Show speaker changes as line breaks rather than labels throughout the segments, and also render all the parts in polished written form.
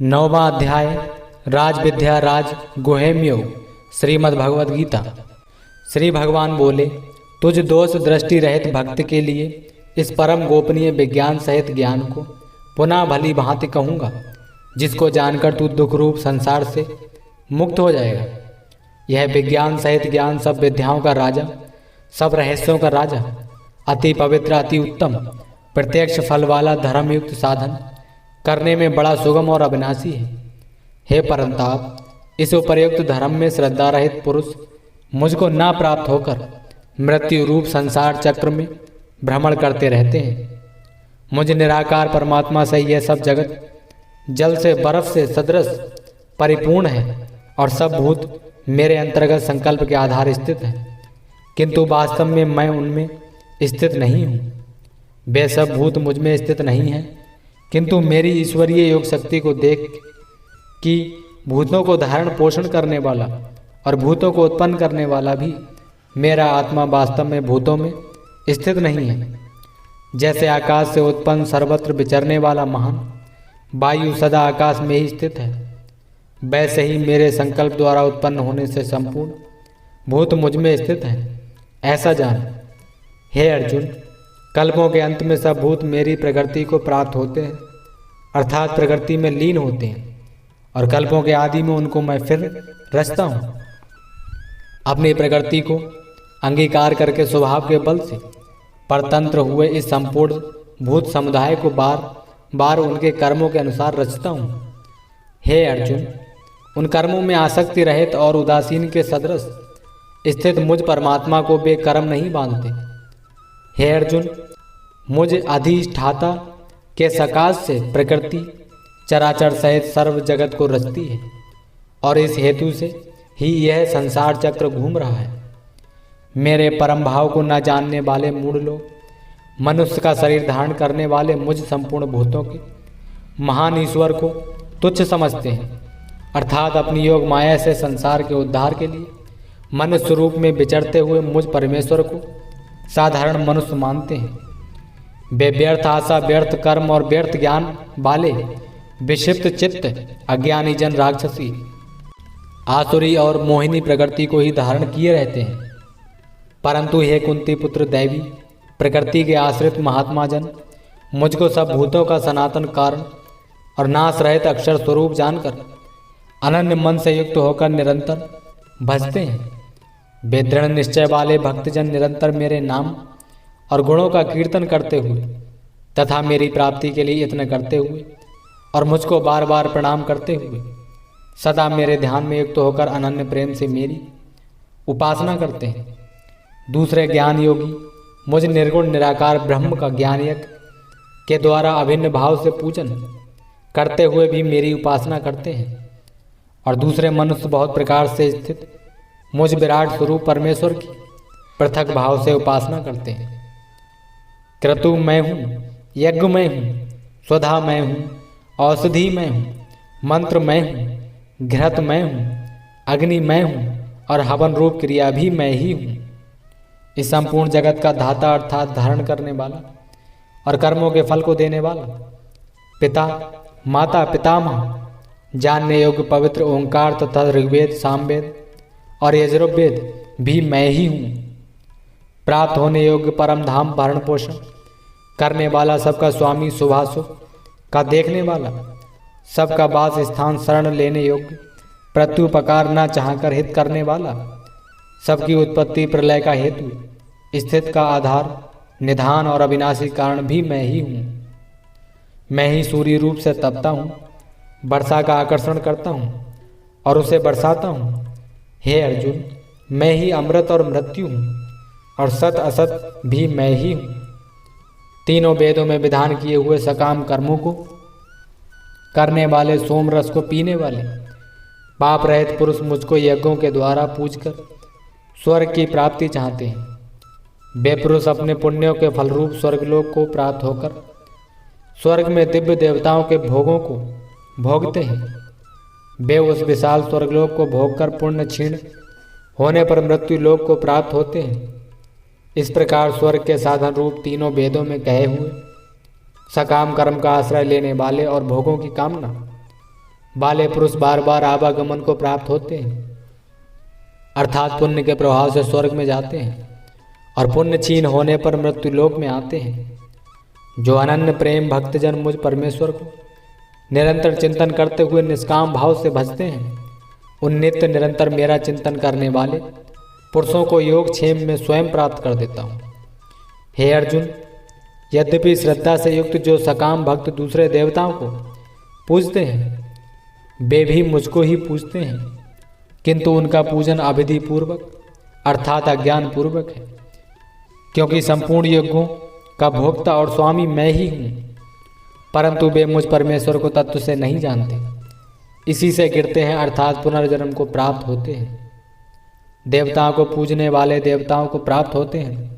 नौवां अध्याय राज विद्या राज गुहेम्यो श्रीमद् भगवद गीता। श्री भगवान बोले, तुझ दोष दृष्टि रहित भक्त के लिए इस परम गोपनीय विज्ञान सहित ज्ञान को पुनः भली भांति कहूँगा, जिसको जानकर तू दुख रूप संसार से मुक्त हो जाएगा। यह विज्ञान सहित ज्ञान सब विद्याओं का राजा, सब रहस्यों का राजा, अति पवित्र, अति उत्तम, प्रत्यक्ष फल वाला, धर्मयुक्त साधन करने में बड़ा सुगम और अविनाशी है। हे परंताप, इस उपर्युक्त धर्म में श्रद्धा रहित पुरुष मुझको ना प्राप्त होकर मृत्यु रूप संसार चक्र में भ्रमण करते रहते हैं। मुझ निराकार परमात्मा से यह सब जगत जल से बर्फ से सदृश परिपूर्ण है और सब भूत मेरे अंतर्गत संकल्प के आधार स्थित हैं, किंतु वास्तव में मैं उनमें स्थित नहीं हूँ। वे सब भूत मुझ में स्थित नहीं हैं, किंतु मेरी ईश्वरीय योग शक्ति को देख कि भूतों को धारण पोषण करने वाला और भूतों को उत्पन्न करने वाला भी मेरा आत्मा वास्तव में भूतों में स्थित नहीं है। जैसे आकाश से उत्पन्न सर्वत्र विचरने वाला महान वायु सदा आकाश में ही स्थित है, वैसे ही मेरे संकल्प द्वारा उत्पन्न होने से संपूर्ण भूत मुझ में स्थित हैं। ऐसा जान हे अर्जुन, कल्पों के अंत में सब भूत मेरी प्रकृति को प्राप्त होते हैं, अर्थात प्रकृति में लीन होते हैं, और कल्पों के आदि में उनको मैं फिर रचता हूँ। अपनी प्रकृति को अंगीकार करके स्वभाव के बल से परतंत्र हुए इस संपूर्ण भूत समुदाय को बार बार उनके कर्मों के अनुसार रचता हूँ। हे अर्जुन, उन कर्मों में आसक्ति रहित और उदासीन के सदृश स्थित मुझ परमात्मा को वे कर्म नहीं बांधते। हे अर्जुन, मुझ अधिष्ठाता के सकाश से प्रकृति चराचर सहित सर्व जगत को रचती है, और इस हेतु से ही यह संसार चक्र घूम रहा है। मेरे परम भाव को न जानने वाले मूढ़ लोग मनुष्य का शरीर धारण करने वाले मुझ संपूर्ण भूतों के महान ईश्वर को तुच्छ समझते हैं, अर्थात अपनी योग माया से संसार के उद्धार के लिए मनुष्य रूप में विचरते हुए मुझ परमेश्वर को साधारण मनुष्य मानते हैं। वे व्यर्थ आशा, व्यर्थ कर्म और व्यर्थ ज्ञान वाले विक्षिप्त चित्त अज्ञानी जन राक्षसी, आसुरी और मोहिनी प्रकृति को ही धारण किए रहते हैं। परंतु हे कुंती पुत्र दैवी, प्रकृति के आश्रित महात्मा जन मुझको सब भूतों का सनातन कारण और नाश रहित अक्षर स्वरूप जानकर अनन्य मन से युक्त होकर निरंतर भजते हैं। वे दृढ़ निश्चय वाले भक्तजन निरंतर मेरे नाम और गुणों का कीर्तन करते हुए तथा मेरी प्राप्ति के लिए यत्न करते हुए और मुझको बार बार प्रणाम करते हुए सदा मेरे ध्यान में युक्त होकर अनन्य प्रेम से मेरी उपासना करते हैं। दूसरे ज्ञान योगी मुझ निर्गुण निराकार ब्रह्म का ज्ञान यज्ञ के द्वारा अभिन्न भाव से पूजन करते हुए भी मेरी उपासना करते हैं, और दूसरे मनुष्य बहुत प्रकार से स्थित मुझ विराट स्वरूप परमेश्वर की पृथक भाव से उपासना करते हैं। क्रतु मैं हूँ, यज्ञ मैं हूँ, स्वधा मैं हूँ, औषधि मैं हूँ, मंत्र मैं हूँ, घृत मैं हूँ, अग्नि मैं हूँ, और हवन रूप क्रिया भी मैं ही हूँ। इस संपूर्ण जगत का धाता अर्थात धारण करने वाला और कर्मों के फल को देने वाला, पिता, माता, पितामह, जानने योग्य पवित्र ओंकार तथा ऋग्वेद, सामवेद और यजुर्वेद भी मैं ही हूँ। प्राप्त होने योग्य परम धाम भरण पोषण करने वाला, सबका स्वामी, शुभाशुभ का देखने वाला, सबका वास स्थान शरण लेने योग्य, प्रत्युपकार न चाहकर हित करने वाला, सबकी उत्पत्ति प्रलय का हेतु, स्थित का आधार, निधान और अविनाशी कारण भी मैं ही हूँ। मैं ही सूर्य रूप से तपता हूँ, वर्षा का आकर्षण करता हूँ और उसे बरसाता हूँ। हे अर्जुन, मैं ही अमृत और मृत्यु हूँ, और सत असत भी मैं ही हूँ। तीनों वेदों में विधान किए हुए सकाम कर्मों को करने वाले, सोम रस को पीने वाले, पाप रहित पुरुष मुझको यज्ञों के द्वारा पूजकर स्वर्ग की प्राप्ति चाहते हैं। वे पुरुष अपने पुण्यों के फलरूप स्वर्गलोक को प्राप्त होकर स्वर्ग में दिव्य देवताओं के भोगों को भोगते हैं। वे उस विशाल स्वर्गलोक को भोगकर पुण्य क्षीण होने पर मृत्यु लोक को प्राप्त होते हैं। इस प्रकार स्वर्ग के साधन रूप तीनों वेदों में कहे हुए सकाम कर्म का आश्रय लेने वाले और भोगों की कामना वाले पुरुष बार बार आवागमन को प्राप्त होते हैं, अर्थात पुण्य के प्रभाव से स्वर्ग में जाते हैं और पुण्य क्षीण होने पर मृत्यु लोक में आते हैं। जो अनन्य प्रेम भक्तजन मुझ परमेश्वर को निरंतर चिंतन करते हुए निष्काम भाव से भजते हैं, उन नित्य निरंतर मेरा चिंतन करने वाले पुरुषों को योग क्षेम में स्वयं प्राप्त कर देता हूँ। हे अर्जुन, यद्यपि श्रद्धा से युक्त जो सकाम भक्त दूसरे देवताओं को पूजते हैं, वे भी मुझको ही पूजते हैं, किंतु उनका पूजन अविधि पूर्वक अर्थात अज्ञान पूर्वक है, क्योंकि संपूर्ण यज्ञों का भोक्ता और स्वामी मैं ही हूँ, परंतु वे मुझ परमेश्वर को तत्व से नहीं जानते, इसी से गिरते हैं अर्थात पुनर्जन्म को प्राप्त होते हैं। देवताओं को पूजने वाले देवताओं को प्राप्त होते हैं,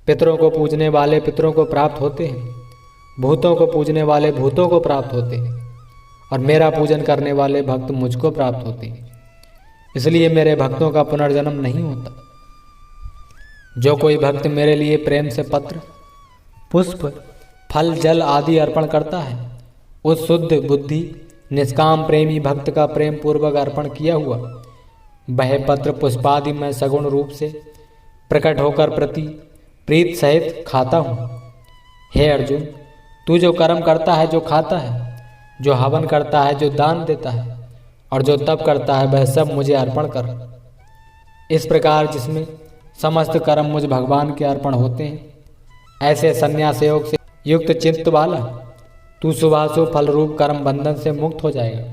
पितरों को पूजने वाले पितरों को प्राप्त होते हैं, भूतों को पूजने वाले भूतों को प्राप्त होते हैं, और मेरा पूजन करने वाले भक्त मुझको प्राप्त होते हैं। इसलिए मेरे भक्तों का पुनर्जन्म नहीं होता। जो कोई भक्त मेरे लिए प्रेम से पत्र, पुष्प, फल, जल आदि अर्पण करता है, उस शुद्ध बुद्धि निष्काम प्रेमी भक्त का प्रेम पूर्वक अर्पण किया हुआ वह पत्र पुष्पादि मैं सगुण रूप से प्रकट होकर प्रति प्रीत सहित खाता हूँ। हे अर्जुन, तू जो कर्म करता है, जो खाता है, जो हवन करता है, जो दान देता है और जो तप करता है, वह सब मुझे अर्पण कर। इस प्रकार जिसमें समस्त कर्म मुझ भगवान के अर्पण होते हैं, ऐसे संन्यास योग से युक्त चित्त वाला तू शुभाशुभ फल रूप कर्म बंधन से मुक्त हो जाएगा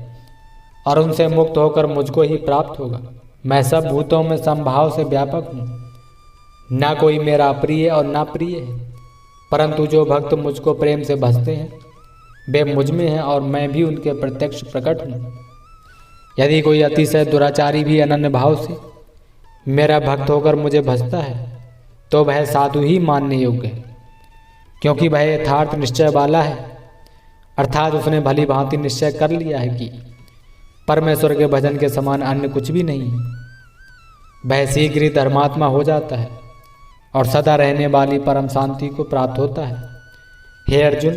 और उनसे मुक्त होकर मुझको ही प्राप्त होगा। मैं सब भूतों में समभाव से व्यापक हूँ, ना कोई मेरा प्रिय और ना प्रिय है, परंतु जो भक्त मुझको प्रेम से भजते हैं वे मुझ में हैं और मैं भी उनके प्रत्यक्ष प्रकट हूँ। यदि कोई अतिशय दुराचारी भी अनन्य भाव से मेरा भक्त होकर मुझे भजता है तो वह साधु ही मानने योग्य है, क्योंकि वह यथार्थ निश्चय वाला है, अर्थात उसने भली भांति निश्चय कर लिया है कि परमेश्वर के भजन के समान अन्य कुछ भी नहीं है। वह शीघ्र ही धर्मात्मा हो जाता है और सदा रहने वाली परम शांति को प्राप्त होता है। हे अर्जुन,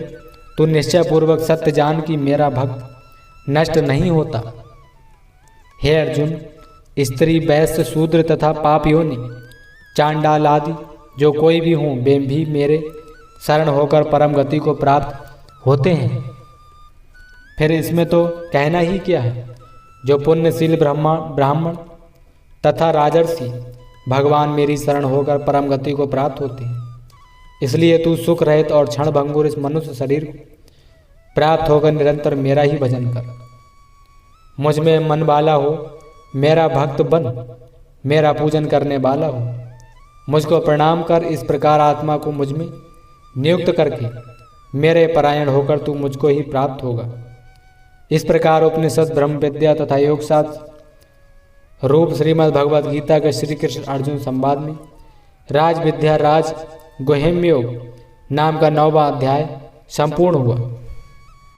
तू निश्चय पूर्वक सत्य जान कि मेरा भक्त नष्ट नहीं होता। हे अर्जुन, स्त्री, वैश्य, शूद्र तथा पाप योनि, चांडाल आदि जो कोई भी हों, वे भी मेरे शरण होकर परम गति को प्राप्त होते हैं। फिर इसमें तो कहना ही क्या है। जो पुण्यशील ब्राह्मण तथा राजर्षि भगवान मेरी शरण होकर परम गति को प्राप्त होते हैं, इसलिए तू सुख रहित और क्षण भंगुर इस मनुष्य शरीर को प्राप्त होकर निरंतर मेरा ही भजन कर। मुझ में मन वाला हो, मेरा भक्त बन, मेरा पूजन करने वाला हो, मुझको प्रणाम कर। इस प्रकार आत्मा को मुझ में नियुक्त करके मेरे परायण होकर तू मुझको ही प्राप्त होगा। इस प्रकार उपनिषद, ब्रह्म विद्या तथा योग शास्त्र रूप श्रीमद् भगवद गीता के श्री कृष्ण अर्जुन संवाद में राज विद्या राज गुहेम योग नाम का 9वां अध्याय संपूर्ण हुआ।